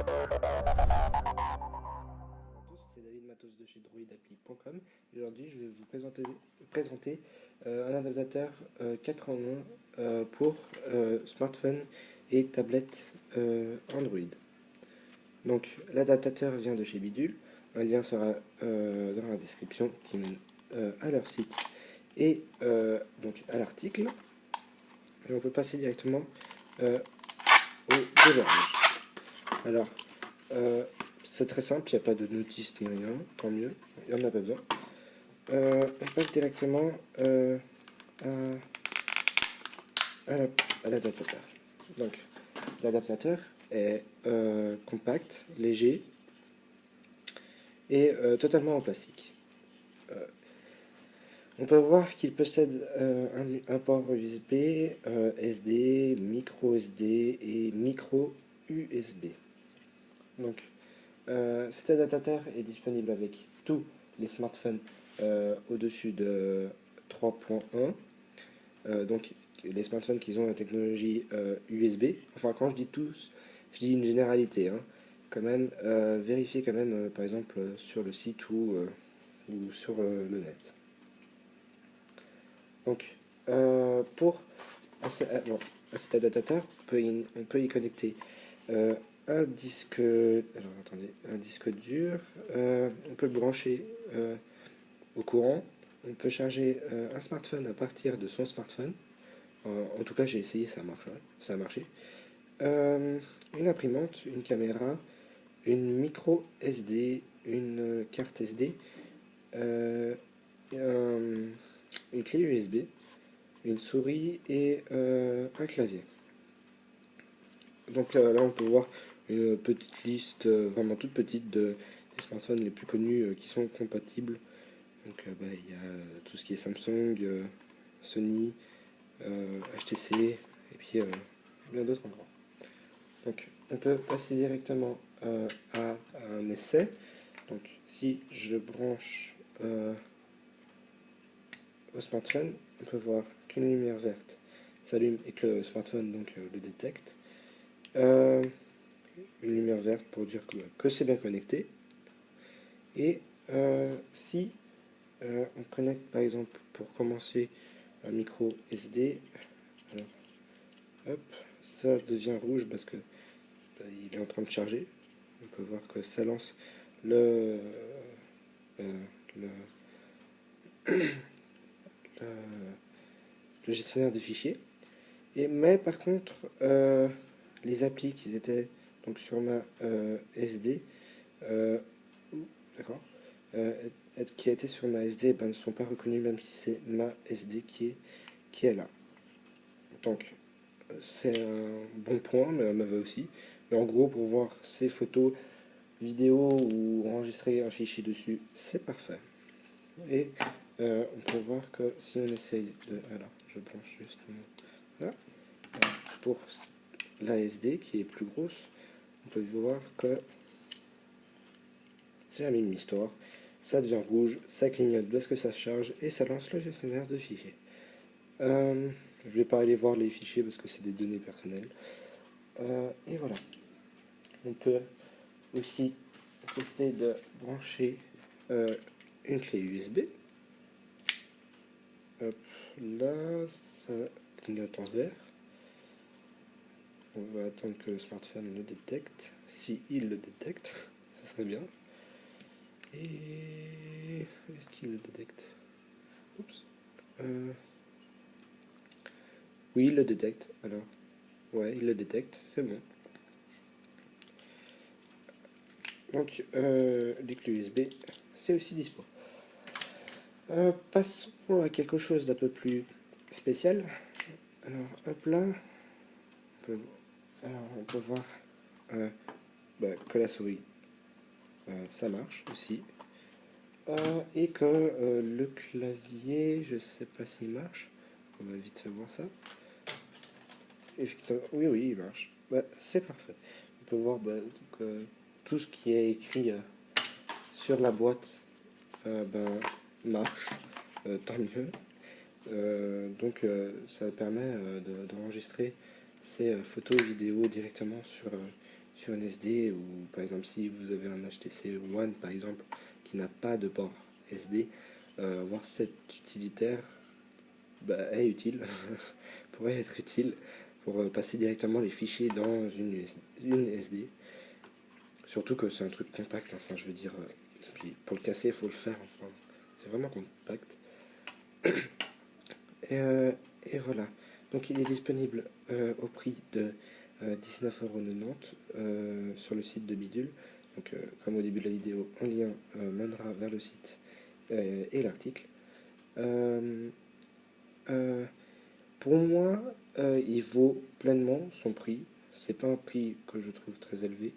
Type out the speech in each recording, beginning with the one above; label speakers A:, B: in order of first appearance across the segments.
A: Tous, c'est David Matos de chez droidappli.com. Aujourd'hui, je vais vous présenter un adaptateur 4 en 1 pour smartphone et tablette Android. Donc, l'adaptateur vient de chez Bidule. Un lien sera dans la description qui mène à leur site et donc à l'article. Et on peut passer directement au déverrouillage. Alors, c'est très simple, il n'y a pas de notice ni rien, tant mieux, il n'y en a pas besoin. On passe directement à l'adaptateur. Donc, l'adaptateur est compact, léger et totalement en plastique. On peut voir qu'il possède un port USB, SD, micro SD et micro USB. Donc, cet adaptateur est disponible avec tous les smartphones au-dessus de 3.1. Donc, les smartphones qui ont la technologie USB. Enfin, quand je dis tous, je dis une généralité. Hein. Quand même, vérifiez quand même, par exemple, sur le site ou sur le net. Donc, à cet adaptateur, on peut y connecter un disque, un disque dur, on peut le brancher au courant, on peut charger un smartphone à partir de son smartphone. En tout cas, j'ai essayé, ça marche, ça a marché. Une imprimante, une caméra, une micro SD, une carte SD, une clé USB, une souris et un clavier. Donc là, on peut voir une petite liste, vraiment toute petite, des smartphones les plus connus qui sont compatibles. Donc il y a tout ce qui est Samsung, Sony, HTC, et puis bien d'autres encore. Donc on peut passer directement à un essai. Donc si je branche au smartphone, on peut voir qu'une lumière verte s'allume et que le smartphone donc, le détecte. Une lumière verte pour dire que c'est bien connecté. Et si on connecte par exemple pour commencer un micro SD, alors, hop, ça devient rouge parce que il est en train de charger. On peut voir que ça lance le gestionnaire de fichiers. Mais par contre, les applis qui étaient donc sur ma SD, d'accord, qui a été sur ma SD, ben, ne sont pas reconnus même si c'est ma SD qui est là. Donc c'est un bon point, mais un mauvais aussi. Mais en gros, pour voir ces photos, vidéos ou enregistrer un fichier dessus, c'est parfait. Et on peut voir que si on essaye de... Alors, je branche juste... Voilà. Pour la SD qui est plus grosse, on peut voir que c'est la même histoire. Ça devient rouge, ça clignote parce que ça charge et ça lance le gestionnaire de fichiers. Je ne vais pas aller voir les fichiers parce que c'est des données personnelles. Et voilà. On peut aussi tester de brancher une clé USB. Hop, là, ça clignote en vert. On va attendre que le smartphone le détecte. Si il le détecte, ça serait bien. Et est-ce qu'il le détecte? Oups. Oui, il le détecte. Alors, ouais, il le détecte, c'est bon. Donc, les clés USB, c'est aussi dispo. Passons à quelque chose d'un peu plus spécial. Alors, hop là, on peut voir que la souris, ça marche aussi. Et que le clavier, je sais pas s'il marche. On va vite faire voir ça. Effectivement, oui, il marche. C'est parfait. On peut voir que tout ce qui est écrit sur la boîte marche, tant mieux. Donc ça permet d'enregistrer ces photos et vidéos directement sur sur un SD, ou par exemple si vous avez un HTC One par exemple qui n'a pas de port SD, avoir cet utilitaire est utile, pourrait être utile pour passer directement les fichiers dans une SD. Surtout que c'est un truc compact, enfin je veux dire, puis pour le casser il faut le faire, enfin c'est vraiment compact. Et, euh, et voilà, donc il est disponible au prix de 19,90 € sur le site de Bidule. Donc comme au début de la vidéo, un lien mènera vers le site et l'article. Euh, euh, pour moi, il vaut pleinement son prix. C'est pas un prix que je trouve très élevé.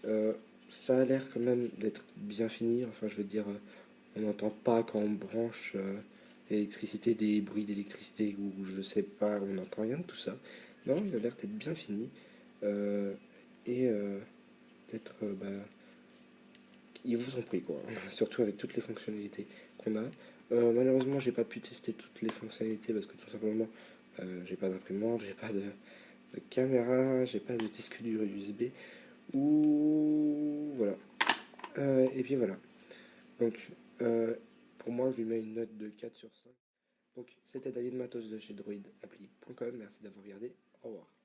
A: Euh, Ça a l'air quand même d'être bien fini. Enfin, je veux dire, on n'entend pas quand on branche l'électricité des bruits d'électricité ou je sais pas, on n'entend rien de tout ça. Non, il a l'air d'être bien fini euh, et d'être, ils vous ont pris quoi. Surtout avec toutes les fonctionnalités qu'on a. Malheureusement, j'ai pas pu tester toutes les fonctionnalités parce que tout simplement, j'ai pas d'imprimante, j'ai pas de caméra, j'ai pas de disque dur USB ou voilà. Et puis voilà. Donc, pour moi, je lui mets une note de 4 sur 5. Donc, c'était David Matos de chez droidappli.com. Merci d'avoir regardé. Au revoir.